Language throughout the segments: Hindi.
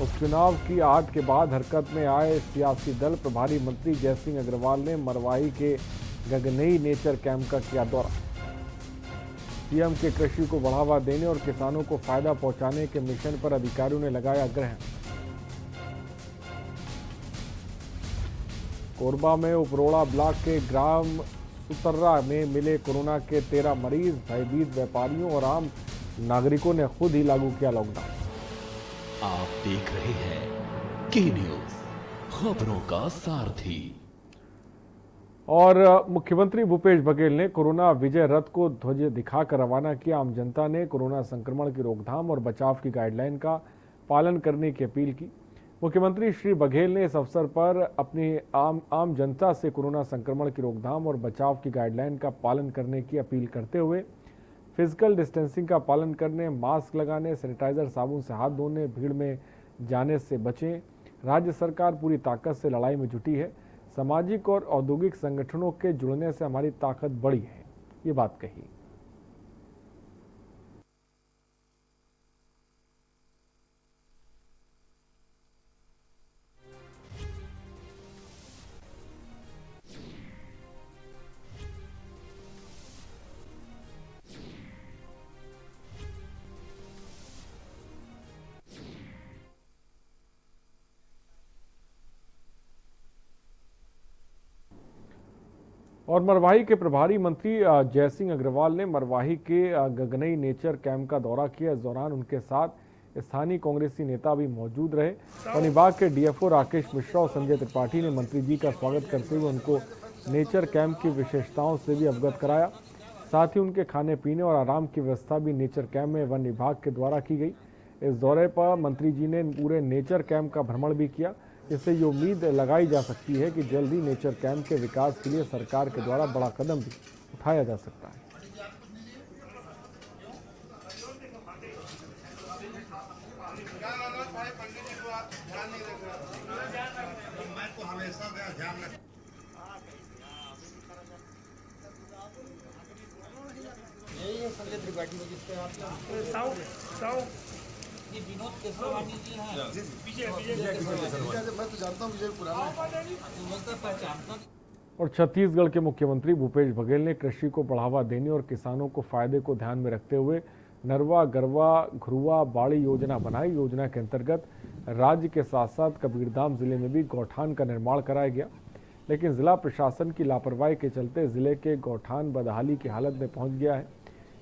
उपचुनाव की आहट के बाद हरकत में आए सियासी दल प्रभारी मंत्री जयसिंह अग्रवाल ने मरवाही के गगनई नेचर कैंप का किया दौरा। पीएम के कृषि को बढ़ावा देने और किसानों को फायदा पहुंचाने के मिशन पर अधिकारियों ने लगाया ग्रहण। कोरबा में उपरोड़ा ब्लॉक के ग्राम सुतर्रा में मिले कोरोना के 13 मरीज। भयभीत व्यापारियों और आम नागरिकों ने खुद ही लागू किया लॉकडाउन। आप देख रहे हैं के न्यूज, खबरों का सारथी। और मुख्यमंत्री भूपेश बघेल ने कोरोना विजय रथ को ध्वज दिखाकर रवाना किया। आम जनता ने कोरोना संक्रमण की रोकथाम और बचाव की गाइडलाइन का पालन करने की अपील की। मुख्यमंत्री श्री बघेल ने इस अवसर पर अपनी आम जनता से कोरोना संक्रमण की रोकथाम और बचाव की गाइडलाइन का पालन करने की अपील करते हुए फिजिकल डिस्टेंसिंग का पालन करने, मास्क लगाने, सैनिटाइजर साबुन से हाथ धोने, भीड़ में जाने से बचें। राज्य सरकार पूरी ताकत से लड़ाई में जुटी है। सामाजिक और औद्योगिक संगठनों के जुड़ने से हमारी ताकत बढ़ी है, ये बात कही। और मरवाही के प्रभारी मंत्री जयसिंह अग्रवाल ने मरवाही के गगनई नेचर कैंप का दौरा किया। इस दौरान उनके साथ स्थानीय कांग्रेसी नेता भी मौजूद रहे। वन विभाग के डीएफओ राकेश मिश्रा और संजय त्रिपाठी ने मंत्री जी का स्वागत करते हुए उनको नेचर कैंप की विशेषताओं से भी अवगत कराया। साथ ही उनके खाने पीने और आराम की व्यवस्था भी नेचर कैंप में वन विभाग के द्वारा की गई। इस दौरे पर मंत्री जी ने पूरे नेचर कैंप का भ्रमण भी किया। इससे ये उम्मीद लगाई जा सकती है कि जल्द ही नेचर कैंप के विकास के लिए सरकार के द्वारा बड़ा कदम भी उठाया जा सकता है। विनोद केसरवानी जी हैं। मैं तो जानता हूँ विजय पुराना पहचानता। और छत्तीसगढ़ के मुख्यमंत्री भूपेश बघेल ने कृषि को बढ़ावा देने और किसानों को फायदे को ध्यान में रखते हुए नरवा, गरवा, घुरुआ बाड़ी योजना बनाई। योजना के अंतर्गत राज्य के साथ साथ कबीरधाम जिले में भी गौठान का निर्माण कराया गया, लेकिन जिला प्रशासन की लापरवाही के चलते जिले के गौठान बदहाली की हालत में पहुंच गया है।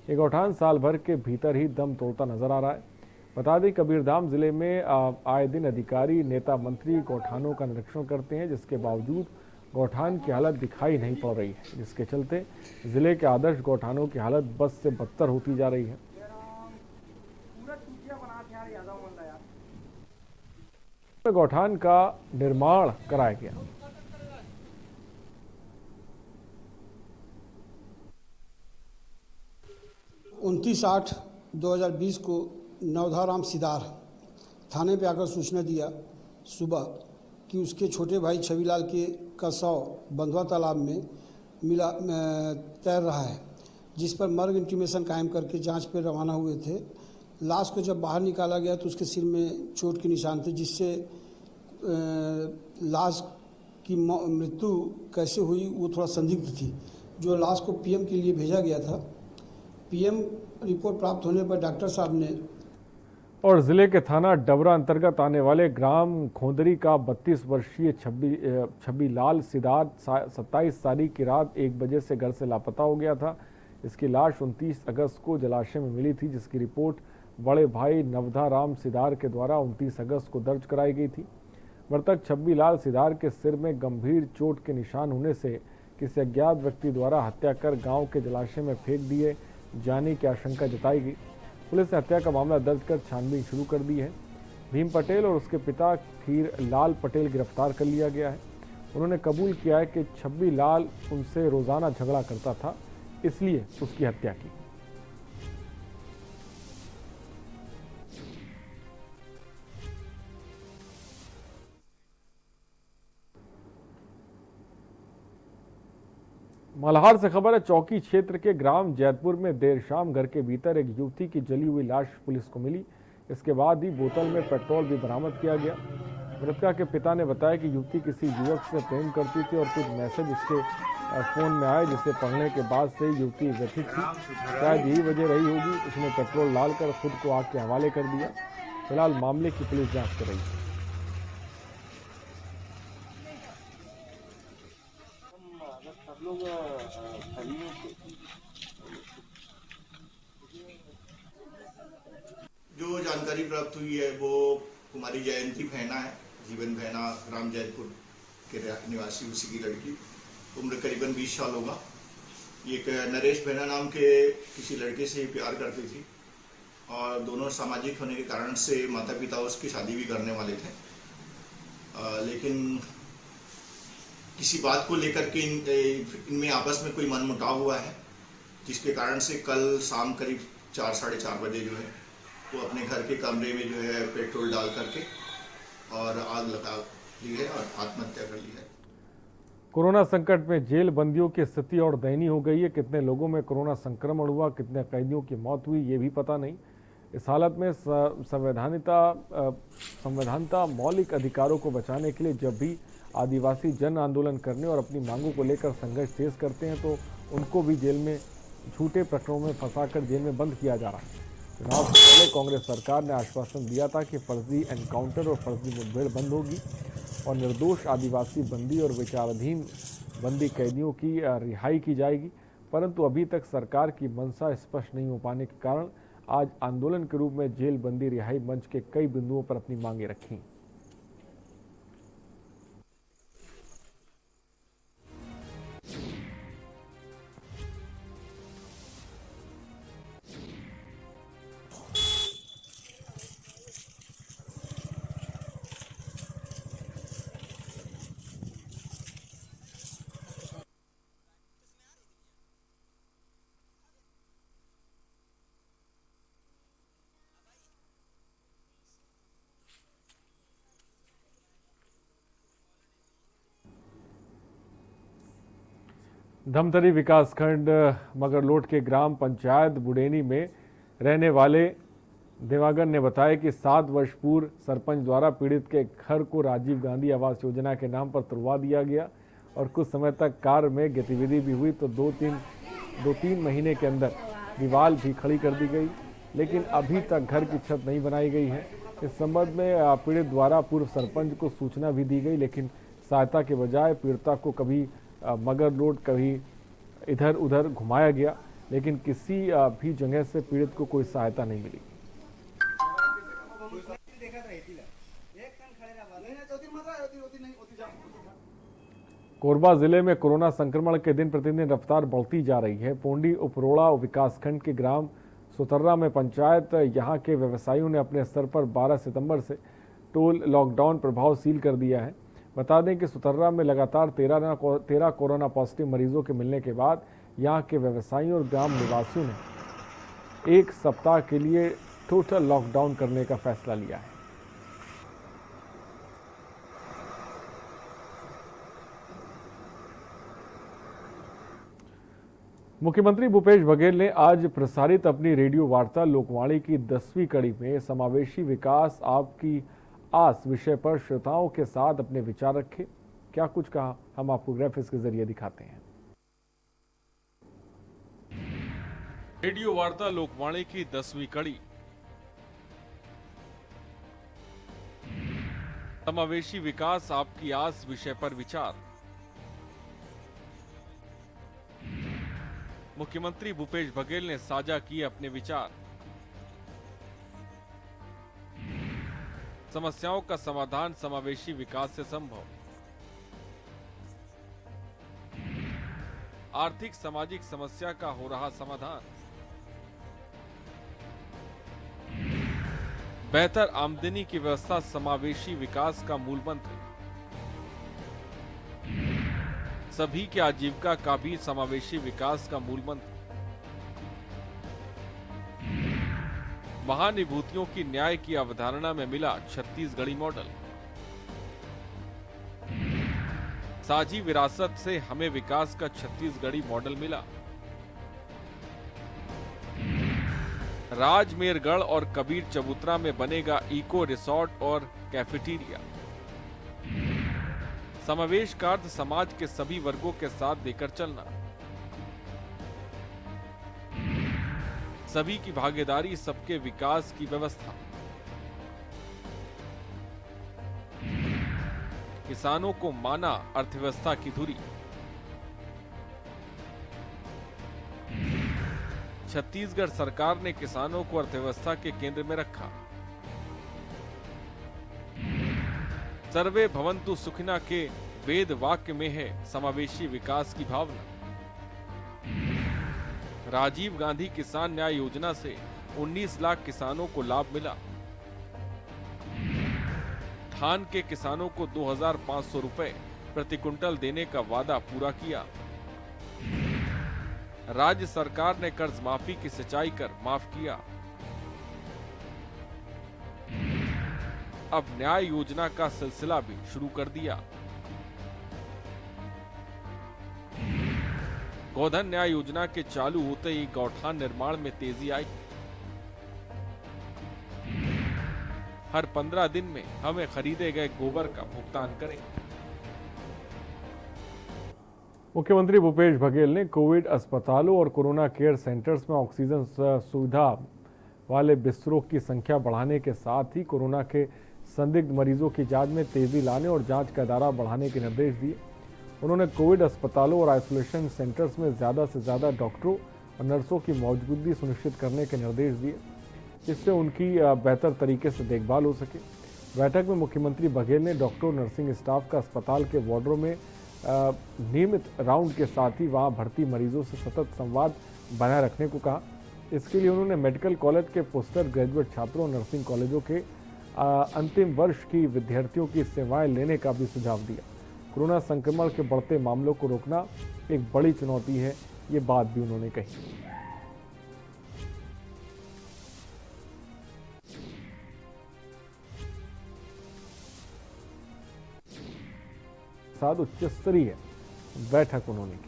ये गौठान साल भर के भीतर ही दम तोड़ता नजर आ रहा है। बता दें, कबीरधाम जिले में आए दिन अधिकारी, नेता, मंत्री गौठानों का निरीक्षण करते हैं, जिसके बावजूद गौठान की हालत दिखाई नहीं पड़ रही है, जिसके चलते जिले के आदर्श गौठानों की हालत बद से बदतर होती जा रही है। गौठान का निर्माण कराया गया। उनतीस 8/2020 को नवधाराम सिदार थाने पे आकर सूचना दिया सुबह कि उसके छोटे भाई छविलाल का शव बंधवा तालाब में मिला तैर रहा है, जिस पर मर्ग इंटीमेशन कायम करके जांच पर रवाना हुए थे। लाश को जब बाहर निकाला गया तो उसके सिर में चोट के निशान थे, जिससे लाश की मृत्यु कैसे हुई वो थोड़ा संदिग्ध थी। जो लाश को पीएम के लिए भेजा गया था, पीएम रिपोर्ट प्राप्त होने पर डॉक्टर साहब ने। और जिले के थाना डबरा अंतर्गत आने वाले ग्राम खोंदरी का 32 वर्षीय छब्बी लाल सिद्धार्थ 27 तारीख की रात 1 बजे से घर से लापता हो गया था। इसकी लाश 29 अगस्त को जलाशय में मिली थी, जिसकी रिपोर्ट बड़े भाई नवधाराम सिदार के द्वारा 29 अगस्त को दर्ज कराई गई थी। मृतक छब्बी लाल सिदार के सिर में गंभीर चोट के निशान होने से किसी अज्ञात व्यक्ति द्वारा हत्या कर गांव के जलाशय में फेंक दिए जाने की आशंका जताई गई। पुलिस ने हत्या का मामला दर्ज कर छानबीन शुरू कर दी है। भीम पटेल और उसके पिता खीर लाल पटेल गिरफ्तार कर लिया गया है। उन्होंने कबूल किया है कि छब्बी लाल उनसे रोजाना झगड़ा करता था, इसलिए उसकी हत्या की। मल्हार से खबर है, चौकी क्षेत्र के ग्राम जैतपुर में देर शाम घर के भीतर एक युवती की जली हुई लाश पुलिस को मिली। इसके बाद ही बोतल में पेट्रोल भी बरामद किया गया। मृतका के पिता ने बताया कि युवती किसी युवक से प्रेम करती थी और कुछ मैसेज उसके फोन में आए, जिसे पढ़ने के बाद से युवती व्यथित थी। शायद यही वजह रही होगी, उसने पेट्रोल डालकर खुद को आग के हवाले कर दिया। फिलहाल मामले की पुलिस जांच कर रही है। जो जानकारी प्राप्त हुई है वो कुमारी जयंती फैना है, जीवन फैना, राम जयपुर के निवासी, उसी की लड़की, उम्र करीबन 20 साल होगा। ये एक नरेश फैना नाम के किसी लड़के से प्यार करती थी और दोनों सामाजिक होने के कारण से माता पिता उसकी शादी भी करने वाले थे, लेकिन किसी बात को लेकर के इनमें आपस में कोई मनमुटाव हुआ है, जिसके कारण से कल शाम करीब 4 साढ़े 4 बजे जो है वो अपने घर के कमरे में जो है पेट्रोल डाल करके और आग लगा ली है और आत्महत्या कर ली है। कोरोना संकट में जेल बंदियों की स्थिति और दयनीय हो गई है। कितने लोगों में कोरोना संक्रमण हुआ, कितने कैदियों की मौत हुई, ये भी पता नहीं। इस हालत में संवैधानिकता मौलिक अधिकारों को बचाने के लिए जब भी आदिवासी जन आंदोलन करने और अपनी मांगों को लेकर संघर्ष तेज करते हैं तो उनको भी जेल में झूठे प्रकरणों में फंसाकर जेल में बंद किया जा रहा है। चुनाव से पहले कांग्रेस सरकार ने आश्वासन दिया था कि फर्जी एनकाउंटर और फर्जी मुठभेड़ बंद होगी और निर्दोष आदिवासी बंदी और विचाराधीन बंदी कैदियों की रिहाई की जाएगी, परंतु अभी तक सरकार की मंशा स्पष्ट नहीं हो पाने के कारण आज आंदोलन के रूप में जेल बंदी रिहाई मंच के कई बिंदुओं पर अपनी मांगे रखी। धमतरी विकासखंड मगरलोट के ग्राम पंचायत बुडेनी में रहने वाले देवागर ने बताया कि 7 वर्ष पूर्व सरपंच द्वारा पीड़ित के घर को राजीव गांधी आवास योजना के नाम पर तुड़वा दिया गया और कुछ समय तक कार्य में गतिविधि भी हुई तो 2-3 महीने के अंदर दीवार भी खड़ी कर दी गई, लेकिन अभी तक घर की छत नहीं बनाई गई है। इस संबंध में पीड़ित द्वारा पूर्व सरपंच को सूचना भी दी गई, लेकिन सहायता के बजाय पीड़िता को कभी मगरलोट कभी इधर उधर घुमाया गया, लेकिन किसी भी जगह से पीड़ित को कोई सहायता नहीं मिली। कोरबा जिले में कोरोना संक्रमण के दिन प्रतिदिन रफ्तार बढ़ती जा रही है। पोंडी उपरोड़ा विकासखंड के ग्राम सुतर्रा में पंचायत यहां के व्यवसायियों ने अपने स्तर पर 12 सितंबर से टोल लॉकडाउन प्रभावशील कर दिया है। बता दें कि सुतर्रा में लगातार 13 कोरोना पॉजिटिव मरीजों के मिलने के बाद यहां के व्यवसायियों और ग्राम निवासियों ने 1 सप्ताह के लिए टोटल लॉकडाउन करने का फैसला लिया है। मुख्यमंत्री भूपेश बघेल ने आज प्रसारित अपनी रेडियो वार्ता लोकवाणी की 10वीं कड़ी में समावेशी विकास आपकी आस विषय पर श्रोताओं के साथ अपने विचार रखे। क्या कुछ कहा, हम आपको ग्राफिक्स के जरिए दिखाते हैं। रेडियो वार्ता लोकवाणी की 10वीं कड़ी समावेशी विकास आपकी आस विषय पर विचार। मुख्यमंत्री भूपेश बघेल ने साझा किए अपने विचार। समस्याओं का समाधान समावेशी विकास से संभव। आर्थिक सामाजिक समस्या का हो रहा समाधान। बेहतर आमदनी की व्यवस्था समावेशी विकास का मूल मंत्र। सभी की आजीविका का भी समावेशी विकास का मूल मंत्र। महानुभूतियों की न्याय की अवधारणा में मिला छत्तीसगढ़ी मॉडल। साझी विरासत से हमें विकास का छत्तीसगढ़ी मॉडल मिला। राजमेरगढ़ और कबीर चबूतरा में बनेगा इको रिसोर्ट और कैफेटेरिया। समावेश का अर्थ समाज के सभी वर्गों के साथ देकर चलना, सभी की भागीदारी, सबके विकास की व्यवस्था। किसानों को माना अर्थव्यवस्था की धुरी। छत्तीसगढ़ सरकार ने किसानों को अर्थव्यवस्था के केंद्र में रखा। सर्वे भवन्तु सुखिना के वेद वाक्य में है समावेशी विकास की भावना। राजीव गांधी किसान न्याय योजना से 19 लाख किसानों को लाभ मिला। धान के किसानों को 2,500 रुपए प्रति क्विंटल देने का वादा पूरा किया। राज्य सरकार ने कर्ज माफी की सिंचाई कर माफ किया। अब न्याय योजना का सिलसिला भी शुरू कर दिया। गोधन न्याय योजना के चालू होते ही गौठान निर्माण में तेजी आई। हर 15 दिन में हमें खरीदे गए गोबर का भुगतान करें। मुख्यमंत्री भूपेश बघेल ने कोविड अस्पतालों और कोरोना केयर सेंटर्स में ऑक्सीजन सुविधा वाले बिस्तरों की संख्या बढ़ाने के साथ ही कोरोना के संदिग्ध मरीजों की जांच में तेजी लाने और जांच का दायरा बढ़ाने के निर्देश दिए। उन्होंने कोविड अस्पतालों और आइसोलेशन सेंटर्स में ज़्यादा से ज़्यादा डॉक्टरों और नर्सों की मौजूदगी सुनिश्चित करने के निर्देश दिए, जिससे उनकी बेहतर तरीके से देखभाल हो सके। बैठक में मुख्यमंत्री बघेल ने डॉक्टरों, नर्सिंग स्टाफ का अस्पताल के वार्डों में नियमित राउंड के साथ ही वहां भर्ती मरीजों से सतत संवाद बनाए रखने को कहा। इसके लिए उन्होंने मेडिकल कॉलेज के पोस्टर ग्रेजुएट छात्रों और नर्सिंग कॉलेजों के अंतिम वर्ष की विद्यार्थियों की सेवाएं लेने का भी सुझाव दिया। कोरोना संक्रमण के बढ़ते मामलों को रोकना एक बड़ी चुनौती है, ये बात भी उन्होंने कही। साथ उच्च स्तरीय बैठक उन्होंने की।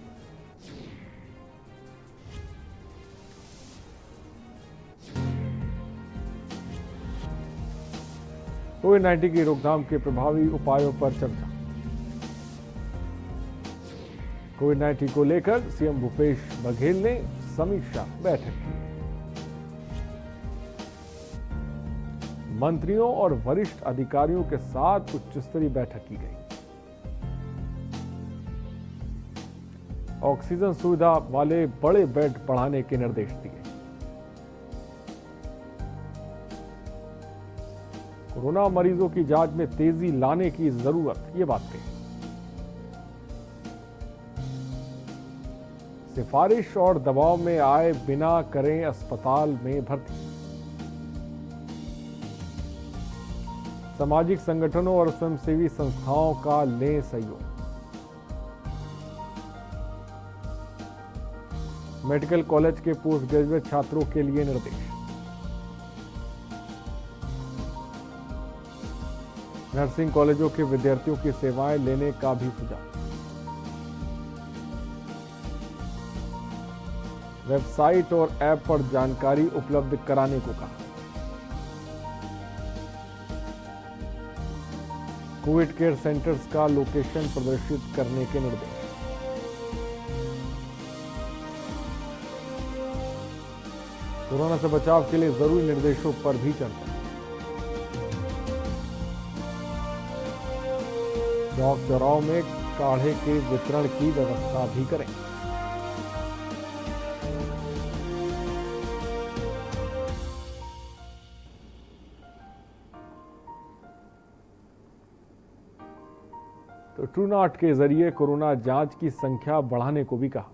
कोविड-19 की रोकथाम के प्रभावी उपायों पर चर्चा। कोविड-19 को लेकर सीएम भूपेश बघेल ने समीक्षा बैठक की। मंत्रियों और वरिष्ठ अधिकारियों के साथ उच्च स्तरीय बैठक की गई। ऑक्सीजन सुविधा वाले बड़े बेड बढ़ाने के निर्देश दिए। कोरोना मरीजों की जांच में तेजी लाने की जरूरत, ये बात कही। सिफारिश और दबाव में आए बिना करें अस्पताल में भर्ती। सामाजिक संगठनों और स्वयंसेवी संस्थाओं का लें सहयोग। मेडिकल कॉलेज के पोस्ट ग्रेजुएट छात्रों के लिए निर्देश। नर्सिंग कॉलेजों के विद्यार्थियों की सेवाएं लेने का भी सुझाव। वेबसाइट और ऐप पर जानकारी उपलब्ध कराने को कहा। कोविड केयर सेंटर्स का लोकेशन प्रदर्शित करने के निर्देश। कोरोना से बचाव के लिए जरूरी निर्देशों पर भी चर्चा। चौक चौराहों में काढ़े के वितरण की व्यवस्था भी करें। तो ट्रू नॉट के जरिए कोरोना जांच की संख्या बढ़ाने को भी कहा।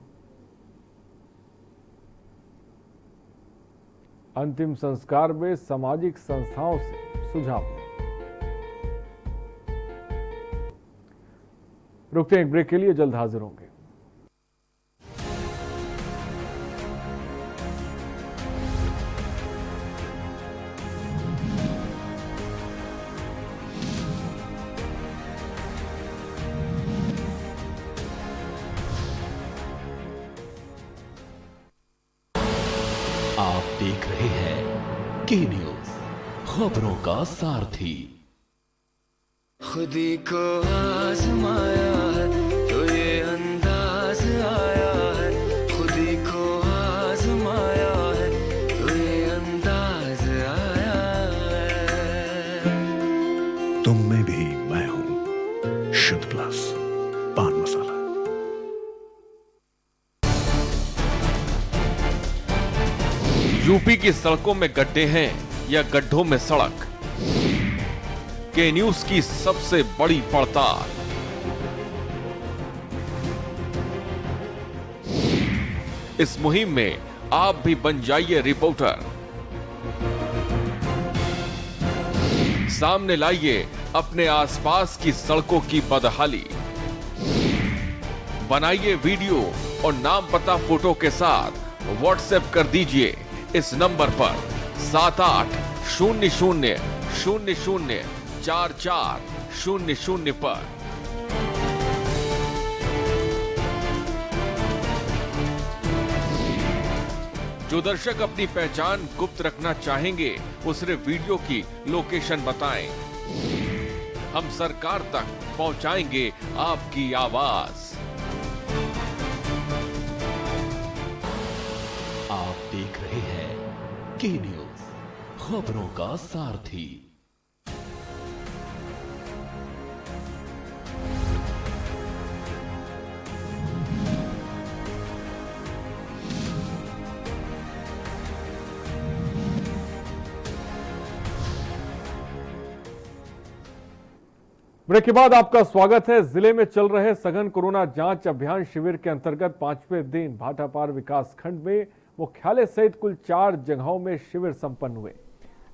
अंतिम संस्कार में सामाजिक संस्थाओं से सुझाव। रुकते हैं एक ब्रेक के लिए, जल्द हाजिर होंगे। आप देख रहे हैं के न्यूज, खबरों का सारथी। खुदी को आजमाया है तो ये अंदाज आया है, खुदी को आजमाया है तो ये अंदाज आया है। तुम में भी मैं हूं, शुद्ध प्लस पान मसाला। यूपी की सड़कों में गड्ढे हैं या गड्ढों में सड़क, के न्यूज की सबसे बड़ी पड़ताल। इस मुहिम में आप भी बन जाइए रिपोर्टर। सामने लाइए अपने आसपास की सड़कों की बदहाली, बनाइए वीडियो और नाम पता फोटो के साथ व्हाट्सएप कर दीजिए इस नंबर पर 7800004400 पर। जो दर्शक अपनी पहचान गुप्त रखना चाहेंगे वो सिर्फ वीडियो की लोकेशन बताएं। हम सरकार तक पहुंचाएंगे आपकी आवाज। आप देख रहे हैं के न्यूज, खबरों का सारथी। ब्रेक के बाद आपका स्वागत है। जिले में चल रहे सघन कोरोना जांच अभियान शिविर के अंतर्गत 5वें दिन भाटापार विकास खंड में मुख्यालय सहित कुल 4 जगहों में शिविर संपन्न हुए।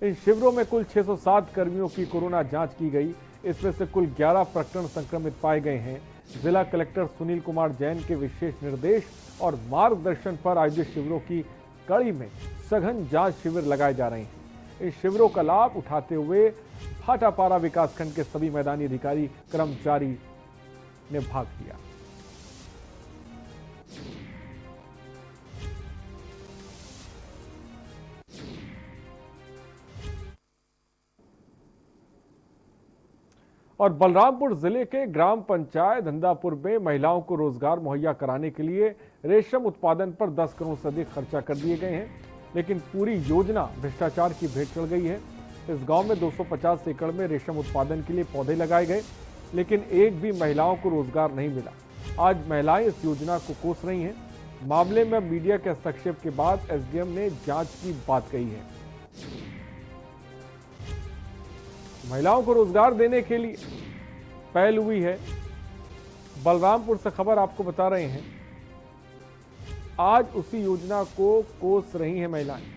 इन शिविरों में कुल 607 कर्मियों की कोरोना जांच की गई। इसमें से कुल 11 प्रकरण संक्रमित पाए गए हैं। जिला कलेक्टर सुनील कुमार जैन के विशेष निर्देश और मार्गदर्शन पर आयोजित शिविरों की कड़ी में सघन जांच शिविर लगाए जा रहे हैं। इन शिविरों का लाभ उठाते हुए भाटापारा विकासखंड के सभी मैदानी अधिकारी कर्मचारी ने भाग लिया। और बलरामपुर जिले के ग्राम पंचायत धंधापुर में महिलाओं को रोजगार मुहैया कराने के लिए रेशम उत्पादन पर 10 करोड़ से अधिक खर्चा कर दिए गए हैं, लेकिन पूरी योजना भ्रष्टाचार की भेंट चढ़ गई है। इस गांव में 250 एकड़ में रेशम उत्पादन के लिए पौधे लगाए गए, लेकिन एक भी महिलाओं को रोजगार नहीं मिला। आज महिलाएं इस योजना को कोस रही हैं। मामले में मीडिया के हस्तक्षेप के बाद एसडीएम ने जांच की बात कही है। महिलाओं को रोजगार देने के लिए पहल हुई है। बलरामपुर से खबर आपको बता रहे हैं। आज उसी योजना को कोस रही हैं महिलाएं।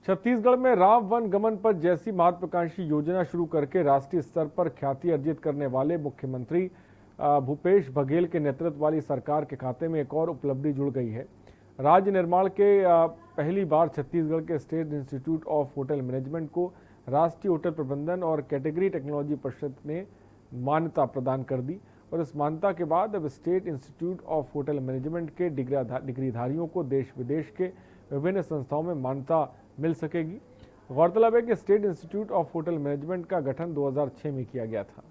छत्तीसगढ़ में राम वन गमन पर जैसी महत्वाकांक्षी योजना शुरू करके राष्ट्रीय स्तर पर ख्याति अर्जित करने वाले मुख्यमंत्री भूपेश बघेल के नेतृत्व वाली सरकार के खाते में एक और उपलब्धि जुड़ गई है। राज्य निर्माण के पहली बार छत्तीसगढ़ के state institute of hotel management को राष्ट्रीय होटल प्रबंधन और कैटेगरी टेक्नोलॉजी परिषद ने मान्यता प्रदान कर दी और इस मान्यता के बाद अब state institute of hotel management के डिग्रीधारियों को देश विदेश के विभिन्न संस्थाओं में मान्यता मिल सकेगी। गौरतलब है कि state institute of hotel management का गठन 2006 में किया गया था।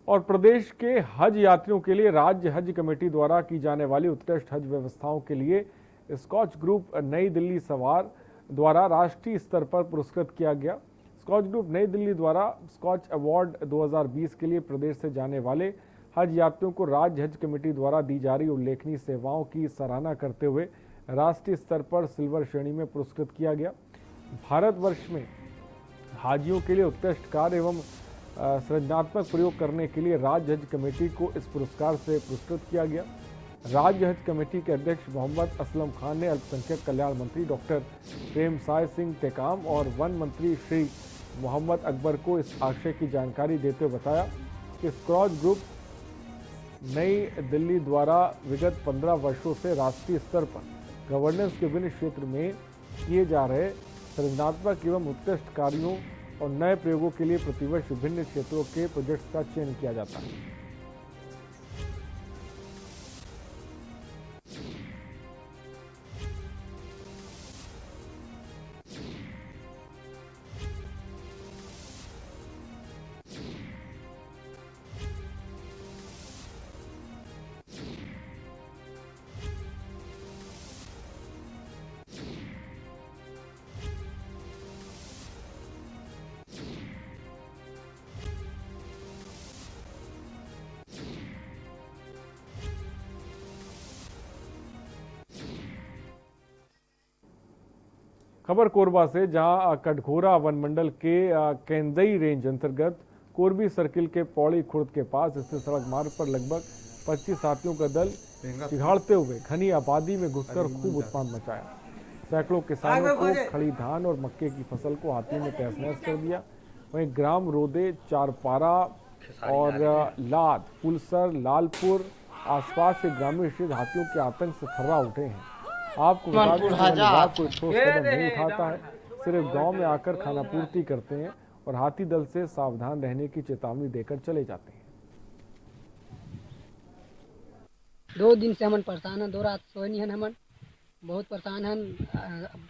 और प्रदेश के हज यात्रियों के लिए राज्य हज कमेटी द्वारा की जाने वाली उत्कृष्ट हज व्यवस्थाओं के लिए स्कॉच ग्रुप नई दिल्ली सवार द्वारा राष्ट्रीय स्तर पर पुरस्कृत किया गया। स्कॉच ग्रुप नई दिल्ली द्वारा स्कॉच अवार्ड 2020 के लिए प्रदेश से जाने वाले हज यात्रियों को राज्य हज कमेटी द्वारा दी जा रही उल्लेखनीय सेवाओं की सराहना करते हुए राष्ट्रीय स्तर पर सिल्वर श्रेणी में पुरस्कृत किया गया। भारतवर्ष में हाजियों के लिए उत्कृष्ट कार्य एवं सृजनात्मक प्रयोग करने के लिए राज्य हज कमेटी को इस पुरस्कार से पुरस्कृत किया गया। राज्य हज कमेटी के अध्यक्ष मोहम्मद असलम खान ने अल्पसंख्यक कल्याण मंत्री डॉक्टर प्रेमसाय सिंह टेकाम और वन मंत्री श्री मोहम्मद अकबर को इस आशय की जानकारी देते हुए बताया कि स्क्रॉच ग्रुप नई दिल्ली द्वारा विगत 15 वर्षों से राष्ट्रीय स्तर पर गवर्नेंस के विभिन्न क्षेत्र में किए जा रहे सृजनात्मक एवं उत्कृष्ट कार्यों और नए प्रयोगों के लिए प्रतिवर्ष विभिन्न क्षेत्रों के प्रोजेक्ट्स का चयन किया जाता है। खबर कोरबा से, जहां कटघोरा वन मंडल के केंदई रेंज अंतर्गत कोरबी सर्किल के पौड़ी खुर्द के पास स्थित सड़क मार्ग पर लगभग 25 हाथियों का दल चिघाड़ते हुए घनी आबादी में घुसकर खूब उत्पात मचाया। सैकड़ों किसानों को खड़ी धान और मक्के की फसल को हाथियों ने तहस नहस कर दिया। वहीं ग्राम रोदे, चारपारा और लाद, पुलसर, लालपुर आसपास के ग्रामीण क्षेत्र हाथियों के आतंक से थर्रा उठे हैं। आपको बता दें कि विभाग कोई ठोस कदम नहीं उठाता है, सिर्फ गांव में आकर खानापूर्ति करते हैं और हाथी दल से सावधान रहने की चेतावनी देकर चले जाते हैं। 2 दिन से हमन परेशान हैं, 2 रात सोए नहीं हैं, हमन बहुत परेशान हैं।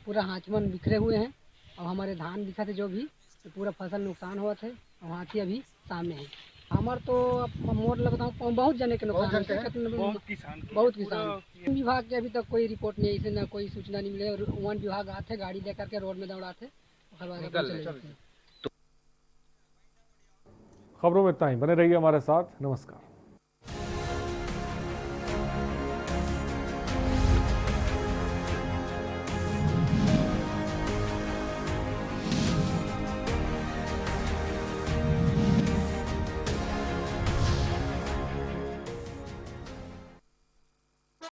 पूरा हाथमन बिखरे हुए हैं और हमारे धान दिखा थे जो भी तो पूरा फसल नुकसान हुआ थे और हाथी अभी सामने है। हमार तो मोर लग बताऊँ बहुत जने के नुकसान बहुत किसान विभाग के अभी तक कोई रिपोर्ट नहीं, इसे ना कोई सूचना नहीं मिले। वन विभाग आते गाड़ी लेकर के रोड में दौड़ाते चले जाते। खबरों में इतना ही, बने रहिए हमारे साथ। नमस्कार।